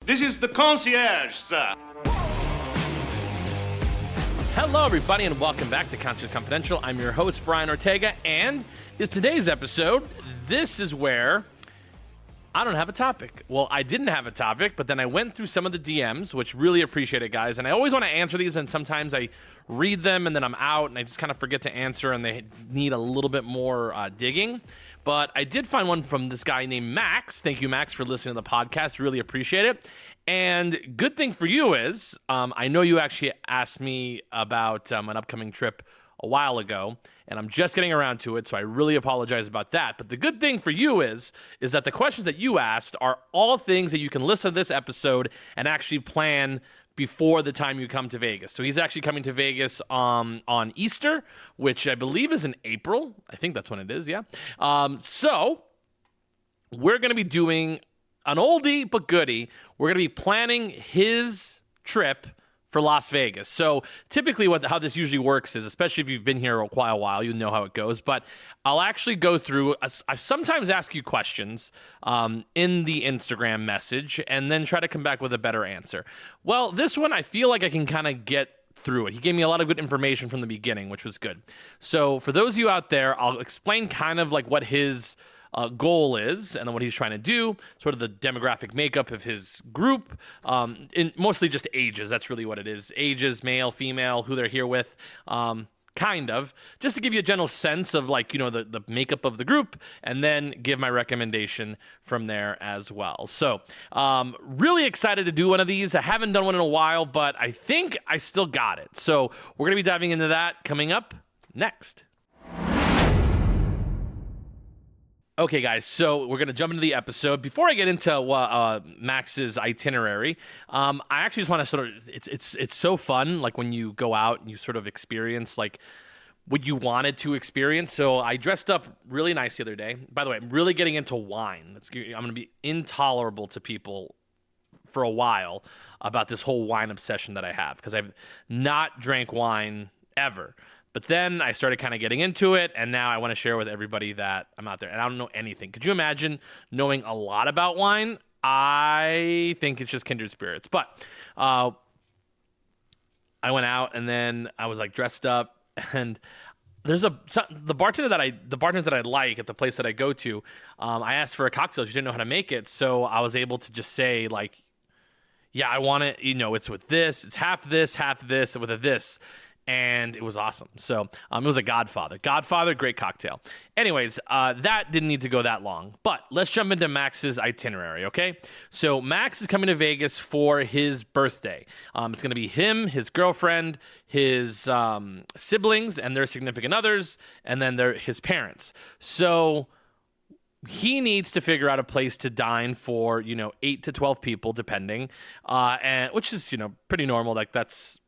This is the concierge, sir. Hello, everybody, and welcome back to Concierge Confidential. I'm your host, Brian Ortega, and is today's episode. This is where I don't have a topic. Well, I didn't have a topic, but then I went through some of the DMs, which really appreciate it, guys. And I always want to answer these, and sometimes I read them, and then I'm out, and I just kind of forget to answer, and they need a little bit more digging. But I did find one from this guy named Max. Thank you, Max, for listening to the podcast. Really appreciate it. And good thing for you is, I know you actually asked me about an upcoming trip a while ago, and I'm just getting around to it, so I really apologize about that. But the good thing for you is that the questions that you asked are all things that you can listen to this episode and actually plan before the time you come to Vegas. So he's actually coming to Vegas on Easter, which I believe is in April. I think that's when it is, yeah. So we're going to be doing an oldie but goodie. We're going to be planning his trip for Las Vegas. So typically how this usually works is, especially if you've been here a while, you know how it goes, but I'll actually go through, I sometimes ask you questions in the Instagram message and then try to come back with a better answer. Well, this one, I feel like I can kind of get through it. He gave me a lot of good information from the beginning, which was good. So for those of you out there, I'll explain kind of like what his goal is and then what he's trying to do, sort of the demographic makeup of his group, in mostly just ages. That's really what it is. Ages, male, female, who they're here with, kind of, just to give you a general sense of like, you know, the makeup of the group, and then give my recommendation from there as well. So really excited to do one of these. I haven't done one in a while, but I think I still got it. So we're going to be diving into that coming up next. Okay, guys, so we're going to jump into the episode. Before I get into Max's itinerary, I actually just want to sort of, it's so fun, like when you go out and you sort of experience like what you wanted to experience. So I dressed up really nice the other day. By the way, I'm really getting into wine. I'm going to be intolerable to people for a while about this whole wine obsession that I have, because I've not drank wine ever. But then I started kind of getting into it, and now I want to share with everybody that I'm out there, and I don't know anything. Could you imagine knowing a lot about wine? I think it's just kindred spirits. But I went out, and then I was like dressed up, and there's the bartender that I like at the place that I go to. I asked for a cocktail. She didn't know how to make it, so I was able to just say like, yeah, I want it. You know, it's with this. It's half this, with a this. And it was awesome. So it was a Godfather, great cocktail. Anyways, that didn't need to go that long. But let's jump into Max's itinerary, okay? So Max is coming to Vegas for his birthday. It's going to be him, his girlfriend, his siblings, and their significant others, and then his parents. So he needs to figure out a place to dine for, 8 to 12 people, depending, and which is, pretty normal. Like that's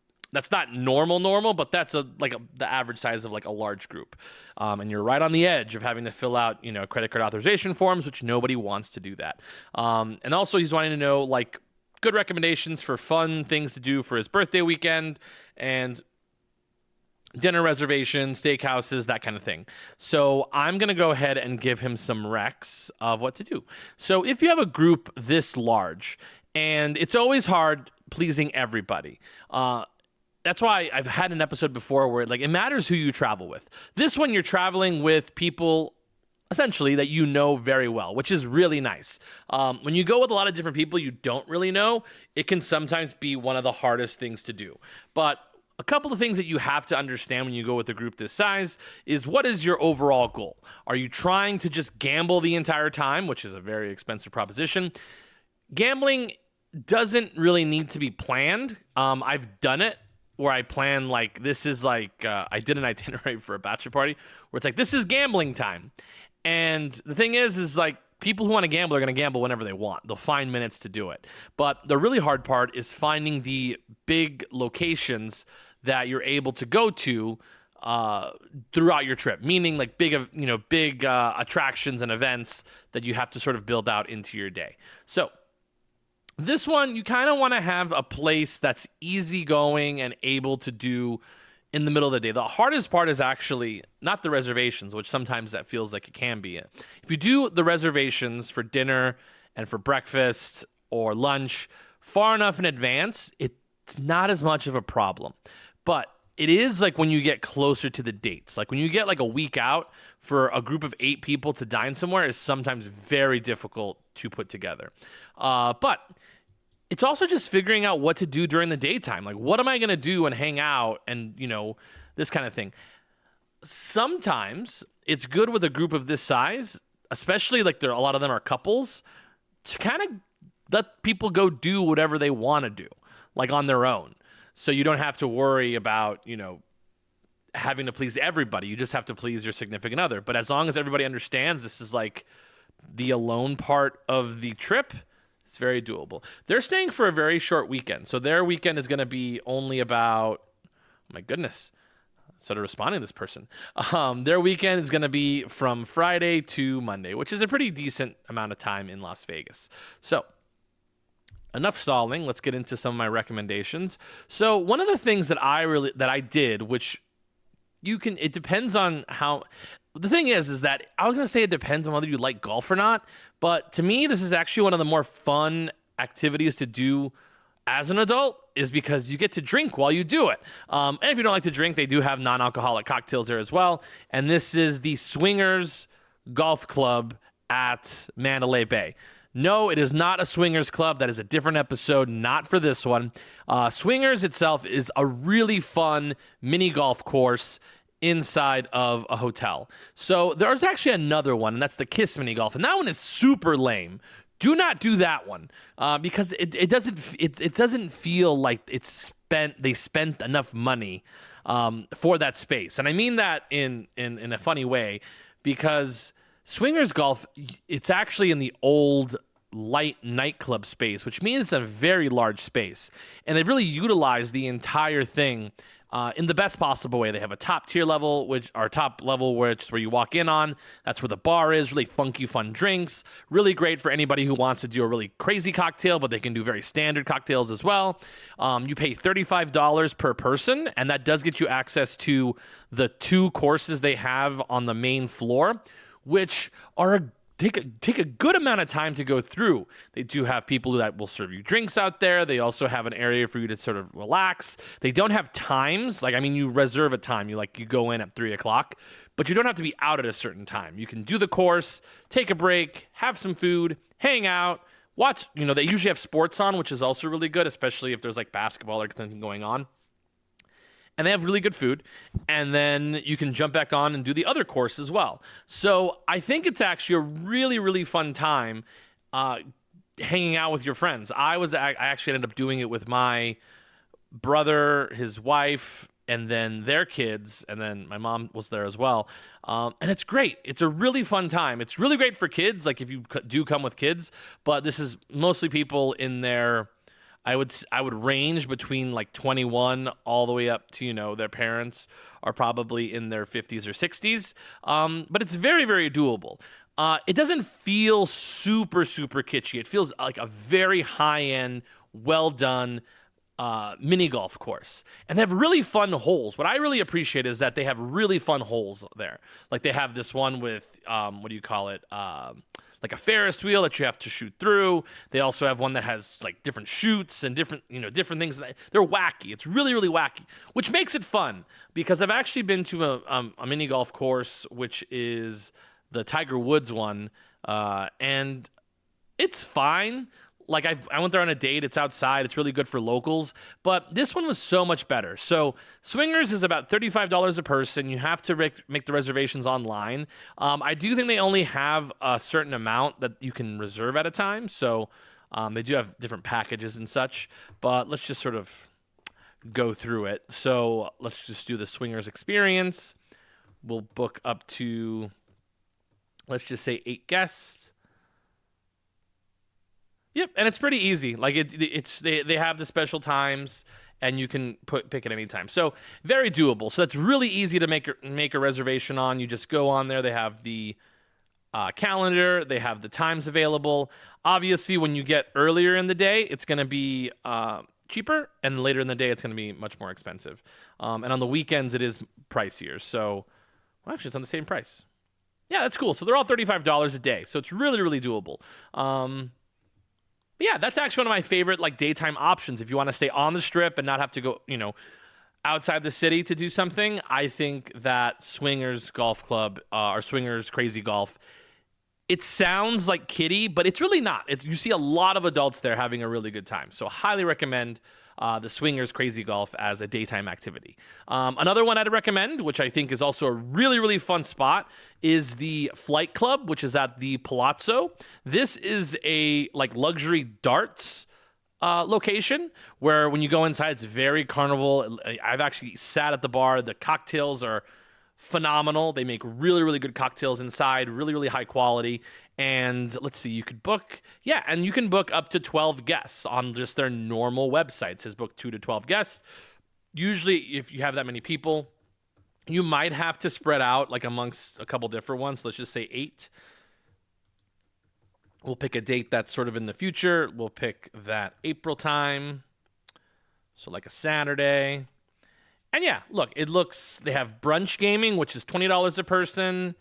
not normal, but that's the average size of like a large group. And you're right on the edge of having to fill out, credit card authorization forms, which nobody wants to do that. And also he's wanting to know like good recommendations for fun things to do for his birthday weekend and dinner reservations, steakhouses, that kind of thing. So I'm going to go ahead and give him some recs of what to do. So if you have a group this large, and it's always hard pleasing everybody, that's why I've had an episode before where like it matters who you travel with. This one, you're traveling with people essentially that you know very well, which is really nice. When you go with a lot of different people you don't really know, it can sometimes be one of the hardest things to do. But a couple of things that you have to understand when you go with a group this size is, what is your overall goal? Are you trying to just gamble the entire time, which is a very expensive proposition? Gambling doesn't really need to be planned. I've done it where I plan like, this is like, I did an itinerary for a bachelor party where it's like, this is gambling time. And the thing is like, people who want to gamble are going to gamble whenever they want. They'll find minutes to do it. But the really hard part is finding the big locations that you're able to go to throughout your trip, meaning like big attractions and events that you have to sort of build out into your day. So this one, you kind of want to have a place that's easygoing and able to do in the middle of the day. The hardest part is actually not the reservations, which sometimes that feels like it can be. If you do the reservations for dinner and for breakfast or lunch far enough in advance, it's not as much of a problem. But it is like when you get closer to the dates, like when you get like a week out for a group of 8 people to dine somewhere is sometimes very difficult to put together. But it's also just figuring out what to do during the daytime. Like, what am I going to do and hang out and, this kind of thing. Sometimes it's good with a group of this size, especially like a lot of them are couples, to kind of let people go do whatever they want to do, like on their own. So you don't have to worry about, having to please everybody. You just have to please your significant other. But as long as everybody understands this is like the alone part of the trip, it's very doable. They're staying for a very short weekend. So their weekend is going to be only about, oh my goodness, I started responding to this person. Their weekend is going to be from Friday to Monday, which is a pretty decent amount of time in Las Vegas. So enough stalling. Let's get into some of my recommendations. So one of the things that I did, which it depends on how, the thing is that I was going to say it depends on whether you like golf or not, but to me, this is actually one of the more fun activities to do as an adult, is because you get to drink while you do it. And if you don't like to drink, they do have non-alcoholic cocktails there as well. And this is the Swingers Golf Club at Mandalay Bay. No, it is not a swingers club. That is a different episode, not for this one. Swingers itself is a really fun mini golf course inside of a hotel. So there's actually another one, and that's the Kiss mini golf, and that one is super lame. Do not do that one because it doesn't feel like they spent enough money for that space, and I mean that in a funny way, because Swingers Golf, it's actually in the old light nightclub space, which means it's a very large space. And they've really utilized the entire thing in the best possible way. They have a top level, which is where you walk in on. That's where the bar is. Really funky, fun drinks. Really great for anybody who wants to do a really crazy cocktail, but they can do very standard cocktails as well. You pay $35 per person, and that does get you access to the 2 courses they have on the main floor, which take a good amount of time to go through. They do have people that will serve you drinks out there. They also have an area for you to sort of relax. They don't have times. You reserve a time. You go in at 3:00, but you don't have to be out at a certain time. You can do the course, take a break, have some food, hang out, watch. They usually have sports on, which is also really good, especially if there's like basketball or something going on. And they have really good food, and then you can jump back on and do the other course as well. So I think it's actually a really, really fun time hanging out with your friends. I actually ended up doing it with my brother, his wife, and then their kids, and then my mom was there as well. And it's great. It's a really fun time. It's really great for kids, like if you do come with kids, but this is mostly people in their... I would range between like 21 all the way up to, their parents are probably in their 50s or 60s. But it's very, very doable. It doesn't feel super, super kitschy. It feels like a very high-end, well-done mini golf course. And they have really fun holes. What I really appreciate is that they have really fun holes there. Like they have this one with, like a Ferris wheel that you have to shoot through. They also have one that has like different chutes and different things. They're wacky. It's really, really wacky, which makes it fun because I've actually been to a mini golf course, which is the Tiger Woods one, and it's fine. Like I went there on a date. It's outside. It's really good for locals. But this one was so much better. So Swingers is about $35 a person. You have to make the reservations online. I do think they only have a certain amount that you can reserve at a time. So they do have different packages and such. But let's just sort of go through it. So let's just do the Swingers experience. We'll book up to, let's just say 8 guests. Yep, and it's pretty easy. Like they have the special times, and you can pick at any time. So very doable. So that's really easy to make a reservation on. You just go on there. They have the calendar. They have the times available. Obviously, when you get earlier in the day, it's going to be cheaper, and later in the day, it's going to be much more expensive. And on the weekends, it is pricier. So actually, it's on the same price. Yeah, that's cool. So they're all $35 a day. So it's really, really doable. But yeah, that's actually one of my favorite like daytime options. If you want to stay on the strip and not have to go, outside the city to do something, I think that Swingers Golf Club or Swingers Crazy Golf, it sounds like kiddie, but it's really not. You see a lot of adults there having a really good time. So highly recommend the Swingers Crazy Golf as a daytime activity. Another one I'd recommend, which I think is also a really, really fun spot, is the Flight Club, which is at the Palazzo. This is a like luxury darts location where when you go inside, it's very carnival. I've actually sat at the bar. The cocktails are phenomenal. They make really, really good cocktails inside, really, really high quality. And let's see, you can book up to 12 guests on just their normal website. It says book 2 to 12 guests. Usually, if you have that many people, you might have to spread out like amongst a couple different ones. Let's just say 8. We'll pick a date that's sort of in the future. We'll pick that April time. So like a Saturday. And yeah, look, they have brunch gaming, which is $20 a person.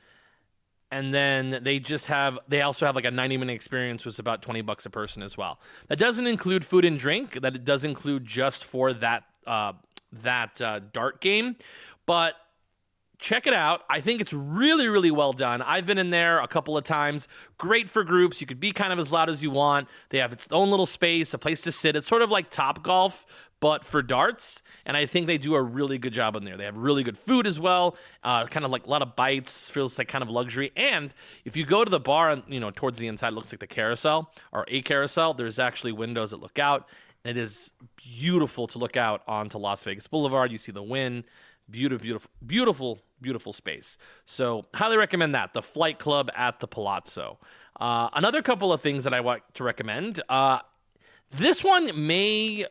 And then they also have like a 90-minute experience, which is about $20 a person as well. That doesn't include food and drink. That it does include just for that dart game. But check it out. I think it's really, really well done. I've been in there a couple of times. Great for groups. You could be kind of as loud as you want. They have its own little space, a place to sit. It's sort of like Topgolf, but for darts. And I think they do a really good job in there. They have really good food as well. Kind of like a lot of bites. Feels like kind of luxury. And if you go to the bar, and towards the inside, looks like the carousel or a carousel. There's actually windows that look out. And it is beautiful to look out onto Las Vegas Boulevard. You see the wind. Beautiful, beautiful, beautiful, beautiful space. So highly recommend that. The Flight Club at the Palazzo. Another couple of things that I want to recommend. This one may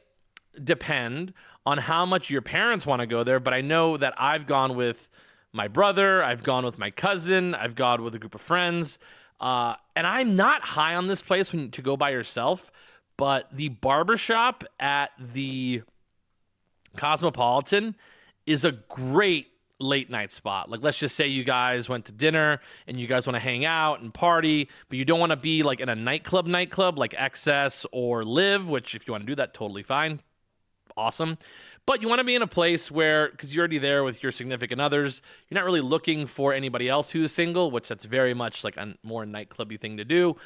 depend on how much your parents want to go there, but I know that I've gone with my brother, I've gone with my cousin, I've gone with a group of friends, and I'm not high on this place to go by yourself, but the barbershop at the Cosmopolitan is a great late night spot. Like, let's just say you guys went to dinner and you guys want to hang out and party, but you don't want to be like in a nightclub like Excess or Live, which if you want to do that, totally fine. Awesome. But you want to be in a place where, because you're already there with your significant others, you're not really looking for anybody else who is single, which that's very much like a more nightclubby thing to do.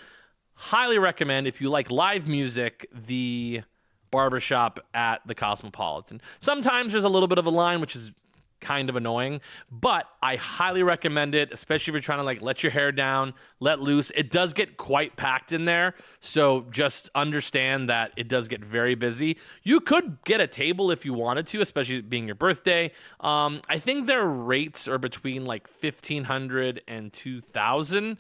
Highly recommend, if you like live music, the barbershop at the Cosmopolitan. Sometimes there's a little bit of a line, which is kind of annoying, but I highly recommend it, especially if you're trying to like let your hair down, let loose. It does get quite packed in there, so just understand that it does get very busy. You could get a table if you wanted to, especially being your birthday. I think their rates are between like $1,500 and $2,000.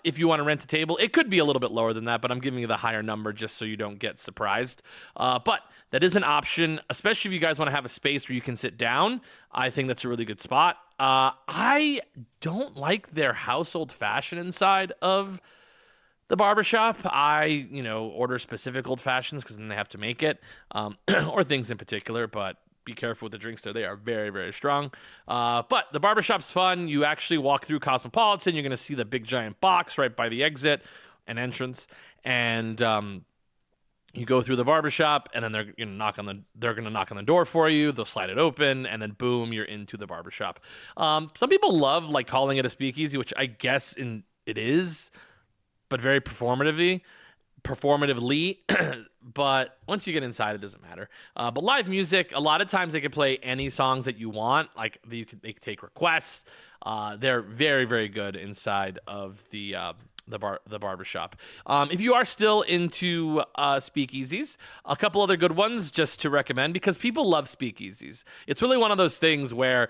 If you want to rent a table, it could be a little bit lower than that, but I'm giving you the higher number just so you don't get surprised. But that is an option, especially if you guys want to have a space where you can sit down. I think that's a really good spot. I don't like their household fashion inside of the barbershop. I, order specific old fashions because then they have to make it, or things in particular, but be careful with the drinks there. They are very, very strong. But the barbershop's fun. You actually walk through Cosmopolitan. You're going to see the big giant box right by the exit and entrance. And you go through the barbershop, and then they're going to knock on the door for you. They'll slide it open, and then boom, you're into the barbershop. Some people love like calling it a speakeasy, which I guess it is, but very performatively. But once you get inside, it doesn't matter. But live music, a lot of times they can play any songs that you want. Like they can take requests. They're very, very good inside of the barbershop. If you are still into speakeasies, a couple other good ones just to recommend, because people love speakeasies. It's really one of those things where,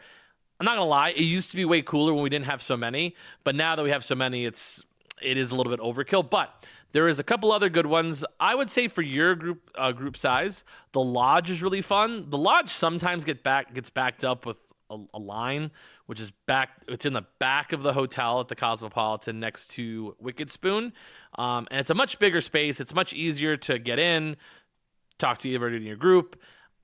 I'm not gonna lie, it used to be way cooler when we didn't have so many, but now that we have so many, it is a little bit overkill. But there is a couple other good ones. I would say for your group size, the Lodge is really fun. The Lodge sometimes gets backed up with a line, which is it's in the back of the hotel at the Cosmopolitan next to Wicked Spoon. And it's a much bigger space. It's much easier to get in, talk to everybody in your group.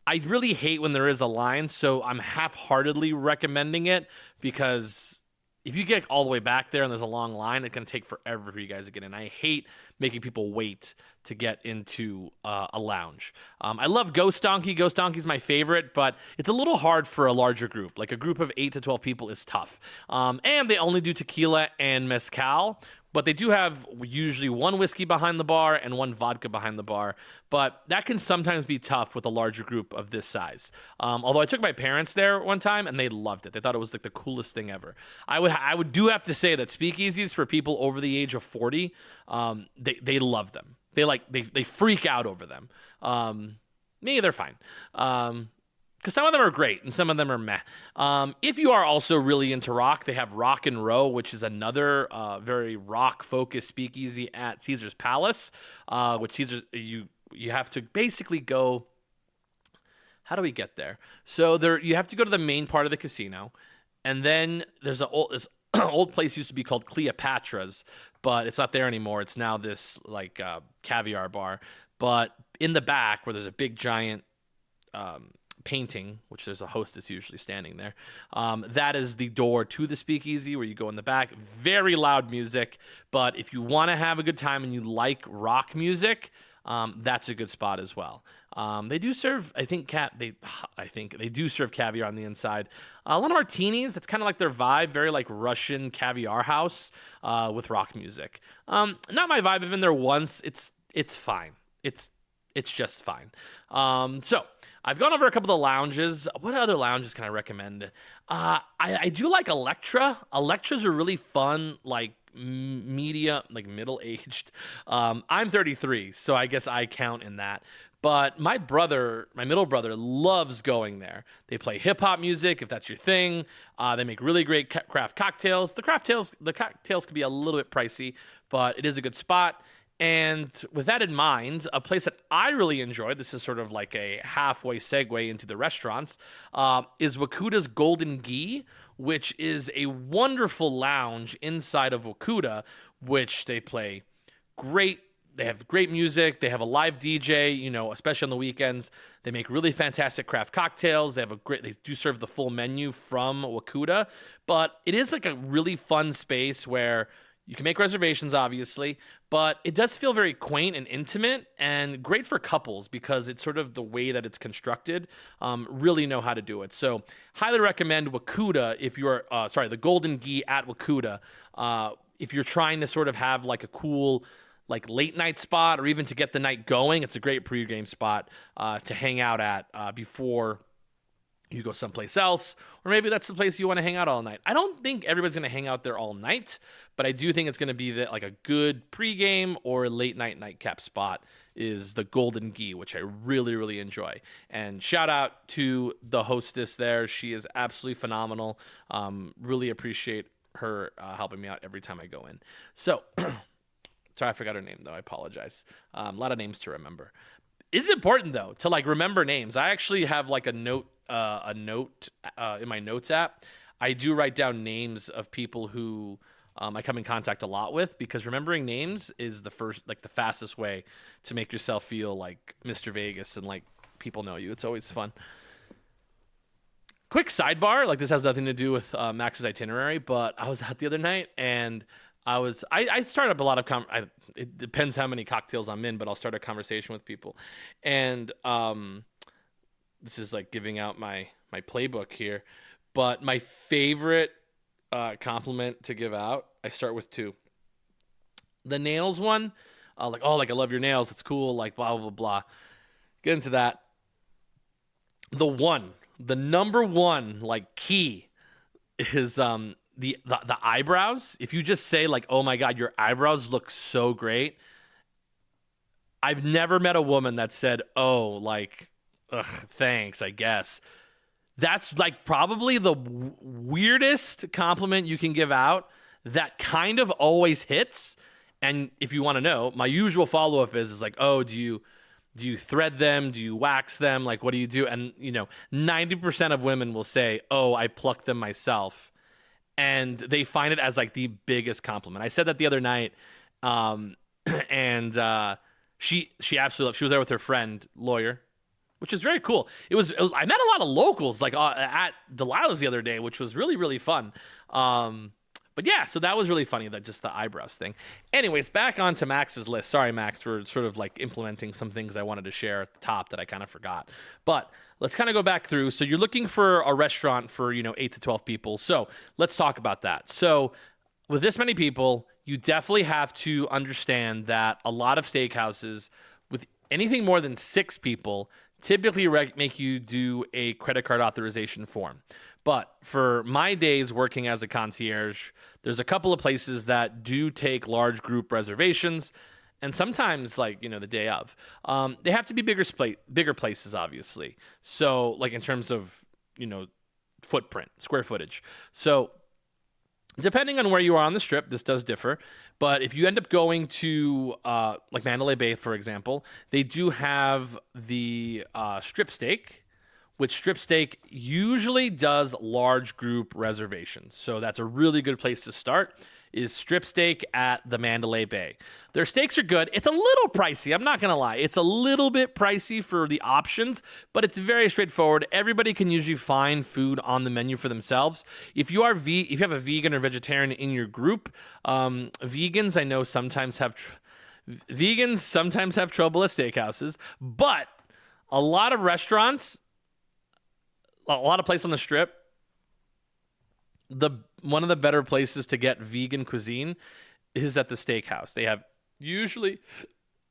I really hate when there is a line, so I'm half-heartedly recommending it, because if you get all the way back there and there's a long line, it's going to take forever for you guys to get in. I hate making people wait to get into a lounge. I love Ghost Donkey. Ghost Donkey is my favorite, but it's a little hard for a larger group. Like a group of 8 to 12 people is tough. And they only do tequila and mezcal, but they do have usually one whiskey behind the bar and one vodka behind the bar. But that can sometimes be tough with a larger group of this size. Although I took my parents there one time and they loved it. They thought it was like the coolest thing ever. I would have to say that speakeasies for people over the age of 40, they love them. They freak out over them. Me, they're fine. Because some of them are great and some of them are meh. If you are also really into rock, they have Rock and Row, which is another very rock-focused speakeasy at Caesar's Palace. Which Caesar's you have to basically go. How do we get there? So you have to go to the main part of the casino, and then there's this old place used to be called Cleopatra's, but it's not there anymore. It's now this like caviar bar. But in the back, where there's a big giant painting, which there's a hostess usually standing there, that is the door to the speakeasy where you go in the back. Very loud music, but if you want to have a good time and you like rock music, that's a good spot as well. They do serve, I think they do serve caviar on the inside. A lot of martinis. It's kind of like their vibe, very like Russian caviar house with rock music. Not my vibe. I've been there once. It's fine. It's just fine. So I've gone over a couple of the lounges. What other lounges can I recommend? I do like Electra. Electras are really fun, like middle-aged. I'm 33, so I guess I count in that. But my middle brother, loves going there. They play hip-hop music, if that's your thing. They make really great craft cocktails. The cocktails can be a little bit pricey, but it is a good spot. And with that in mind, a place that I really enjoy, this is sort of like a halfway segue into the restaurants, is Wakuta's Golden Ghee, which is a wonderful lounge inside of Wakuta, which they play great. They have great music. They have a live DJ, especially on the weekends. They make really fantastic craft cocktails. They do serve the full menu from Wakuta, but it is like a really fun space where you can make reservations, obviously, but it does feel very quaint and intimate and great for couples because it's sort of the way that it's constructed. Really know how to do it. So highly recommend Wakuta if you're, the Golden Ghee at Wakuta. If you're trying to sort of have like a cool, like late night spot or even to get the night going, it's a great pregame spot to hang out at before you go someplace else, or maybe that's the place you want to hang out all night. I don't think everybody's going to hang out there all night, but I do think it's going to be like a good pregame or late night nightcap spot is the Golden Ghee, which I really, really enjoy. And shout out to the hostess there. She is absolutely phenomenal. Really appreciate her helping me out every time I go in. So, sorry, I forgot her name, though. I apologize. A lot of names to remember. It's important, though, to like remember names. I actually have like a note in my notes app. I do write down names of people who I come in contact a lot with, because remembering names is the fastest way to make yourself feel like Mr. Vegas and like people know you. It's always fun. Quick sidebar, like this has nothing to do with Max's itinerary, but I was out the other night and I start up a lot of it depends how many cocktails I'm in, but I'll start a conversation with people. And this is like giving out my playbook here, but my favorite compliment to give out, I start with 2. The nails one, I love your nails, it's cool, like blah blah blah. Get into that. The number one like key is the eyebrows. If you just say like, oh my God, your eyebrows look so great. I've never met a woman that said, oh, like, ugh, thanks, I guess. That's like probably the weirdest compliment you can give out that kind of always hits. And if you want to know, my usual follow-up is like, oh, do you thread them? Do you wax them? Like, what do you do? And, 90% of women will say, oh, I pluck them myself. And they find it as like the biggest compliment. I said that the other night, and she absolutely loved. She was there with her friend, lawyer, which is very cool. I met a lot of locals like at Delilah's the other day, which was really, really fun. But But yeah, so that was really funny, that just the eyebrows thing. Anyways, back onto Max's list. Sorry, Max, we're sort of like implementing some things I wanted to share at the top that I kind of forgot. But let's kind of go back through. So you're looking for a restaurant for, 8 to 12 people. So let's talk about that. So with this many people, you definitely have to understand that a lot of steakhouses with anything more than 6 people typically make you do a credit card authorization form. But for my days working as a concierge, there's a couple of places that do take large group reservations, and sometimes the day of. They have to be bigger places, obviously. So like in terms of footprint, square footage. So depending on where you are on the strip, this does differ. But if you end up going to like Mandalay Bay, for example, they do have the strip steak, which strip steak usually does large group reservations. So that's a really good place to start, is strip steak at the Mandalay Bay. Their steaks are good. It's a little pricey. I'm not going to lie. It's a little bit pricey for the options, but it's very straightforward. Everybody can usually find food on the menu for themselves. If you have a vegan or vegetarian in your group, vegans I know sometimes have trouble at steakhouses, but a lot of restaurants, a lot of places on the strip, one of the better places to get vegan cuisine is at the steakhouse. They have usually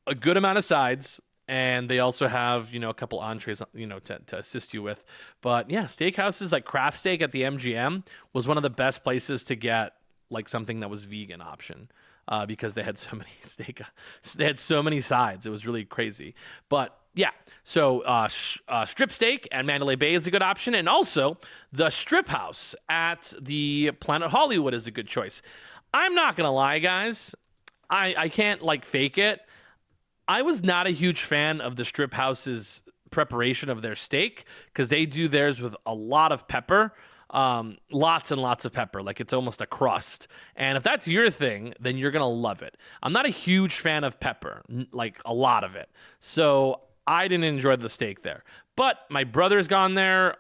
a good amount of sides, and they also have, a couple entrees, to assist you with. But yeah, steakhouses like Craft Steak at the MGM was one of the best places to get like something that was vegan option. Because they had so many sides. It was really crazy. But yeah, so strip steak at Mandalay Bay is a good option. And also the strip house at the Planet Hollywood is a good choice. I'm not going to lie, guys. I can't fake it. I was not a huge fan of the strip house's preparation of their steak because they do theirs with a lot of pepper. Lots and lots of pepper, like it's almost a crust. And if that's your thing, then you're gonna love it. I'm not a huge fan of pepper, like a lot of it, so I didn't enjoy the steak there. But my brother's gone there.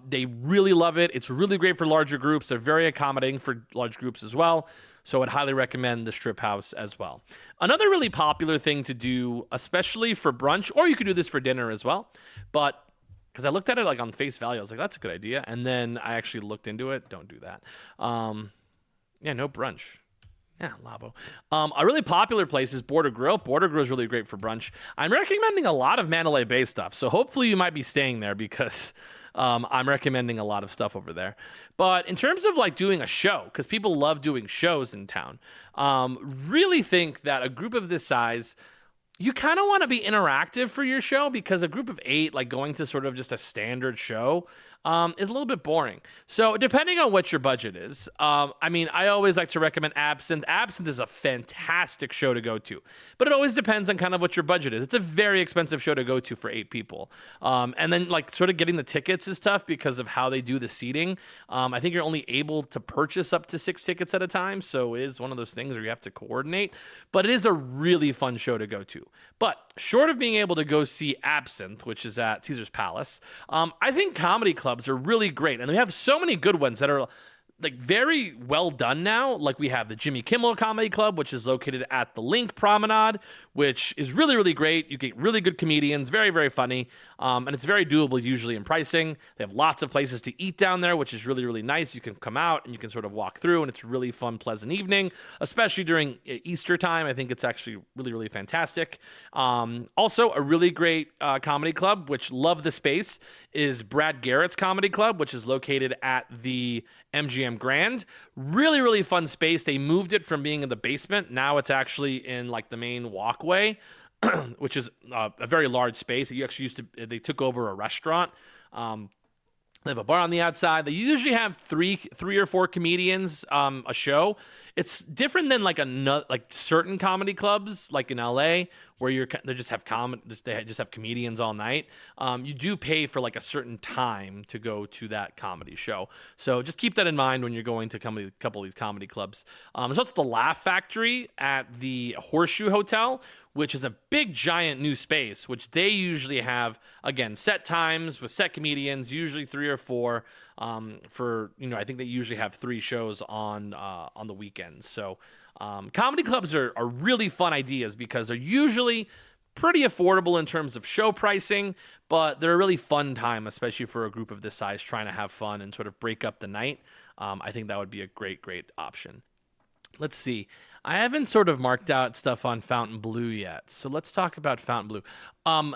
They really love it. It's really great for larger groups. They're very accommodating for large groups as well. So I'd highly recommend the strip house as well. Another really popular thing to do, especially for brunch, or you could do this for dinner as well, but because I looked at it on face value, I was like, that's a good idea. And then I actually looked into it. Don't do that. No brunch. Yeah, Lavo. A really popular place is Border Grill. Border Grill is really great for brunch. I'm recommending a lot of Mandalay Bay stuff. So hopefully you might be staying there because I'm recommending a lot of stuff over there. But in terms of doing a show, because people love doing shows in town, really think that a group of this size, you kind of want to be interactive for your show, because a group of 8, going to sort of just a standard show, is a little bit boring. So depending on what your budget is, I always like to recommend Absinthe. Absinthe is a fantastic show to go to, but it always depends on kind of what your budget is. It's a very expensive show to go to for 8 people. And then sort of getting the tickets is tough because of how they do the seating. I think you're only able to purchase up to 6 tickets at a time. So it is one of those things where you have to coordinate, but it is a really fun show to go to. But short of being able to go see Absinthe, which is at Caesar's Palace, I think comedy clubs are really great. And we have so many good ones that are very well done now. Like we have the Jimmy Kimmel Comedy Club, which is located at the Link Promenade, which is really, really great. You get really good comedians, very, very funny. And it's very doable usually in pricing. They have lots of places to eat down there, which is really, really nice. You can come out and you can sort of walk through, and it's a really fun, pleasant evening, especially during Easter time. I think it's actually really, really fantastic. Also, a really great comedy club, which love the space, is Brad Garrett's Comedy Club, which is located at the MGM Grand. Really, really fun space. They moved it from being in the basement. Now it's actually in the main walkway, which is a very large space. You actually they took over a restaurant. They have a bar on the outside. They usually have three or four comedians a show. It's different than certain comedy clubs like in LA where they just have comedians all night. You do pay for a certain time to go to that comedy show. So just keep that in mind when you're going to a couple of these comedy clubs. There's also the Laugh Factory at the Horseshoe Hotel, which is a big, giant new space, which they usually have, again, set times with set comedians, usually 3 or 4. I think they usually have 3 shows on the weekends. So comedy clubs are really fun ideas because they're usually pretty affordable in terms of show pricing, but they're a really fun time, especially for a group of this size trying to have fun and sort of break up the night. I think that would be a great, great option. Let's see. I haven't sort of marked out stuff on Fontainebleau yet, so let's talk about Fontainebleau.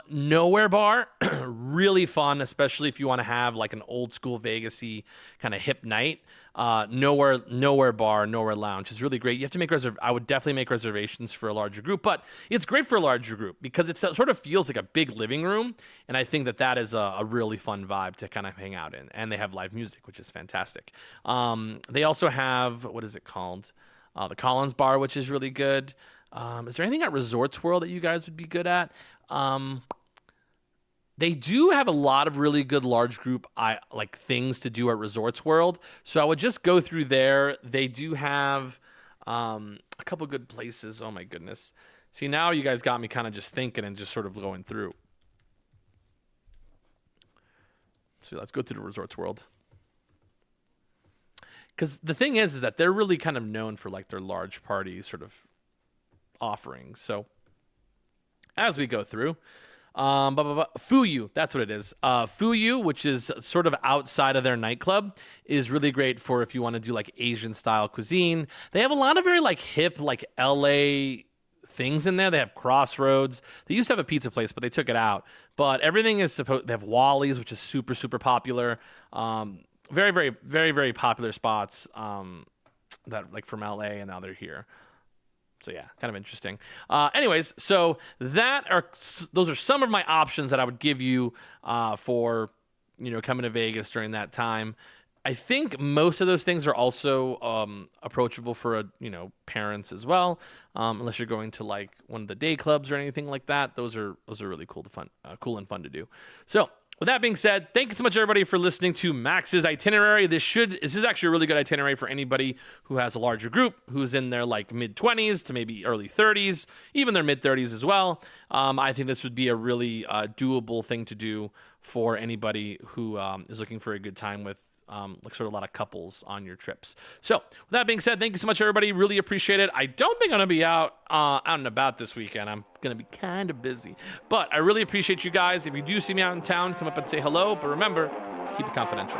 Nowhere Bar, really fun, especially if you want to have like an old school Vegas-y kind of hip night. Nowhere Bar, Nowhere Lounge is really great. You have to make I would definitely make reservations for a larger group, but it's great for a larger group because it sort of feels like a big living room, and I think that is a really fun vibe to kind of hang out in. And they have live music, which is fantastic. They also have, what is it called? The Collins Bar, which is really good. Is there anything at Resorts World that you guys would be good at? They do have a lot of really good large group things to do at Resorts World. So I would just go through there. They do have a couple good places. Oh, my goodness. See, now you guys got me kind of just thinking and just sort of going through. So let's go to the Resorts World. Because the thing is that they're really kind of known for like their large party sort of offerings. So as we go through, Fuyu, that's what it is. Fuyu, which is sort of outside of their nightclub, is really great for if you want to do like Asian style cuisine. They have a lot of very like hip, like LA things in there. They have Crossroads. They used to have a pizza place, but they took it out. But everything is they have Wally's, which is super, super popular. Very, very, very, very popular spots that like from LA, and now they're here. So yeah, kind of interesting. Anyways, so those are some of my options that I would give you for coming to Vegas during that time. I think most of those things are also approachable for parents as well, unless you're going to like one of the day clubs or anything like that. Those are really cool and fun to do. So with that being said, thank you so much, everybody, for listening to Max's Itinerary. This is actually a really good itinerary for anybody who has a larger group, who's in their like mid-20s to maybe early 30s, even their mid-30s as well. I think this would be a really doable thing to do for anybody who is looking for a good time with like sort of a lot of couples on your trips. So with that being said, thank you so much, everybody. Really appreciate it. I don't think I'm going to be out and about this weekend. I'm going to be kind of busy, but I really appreciate you guys. If you do see me out in town, come up and say hello. But remember, keep it confidential.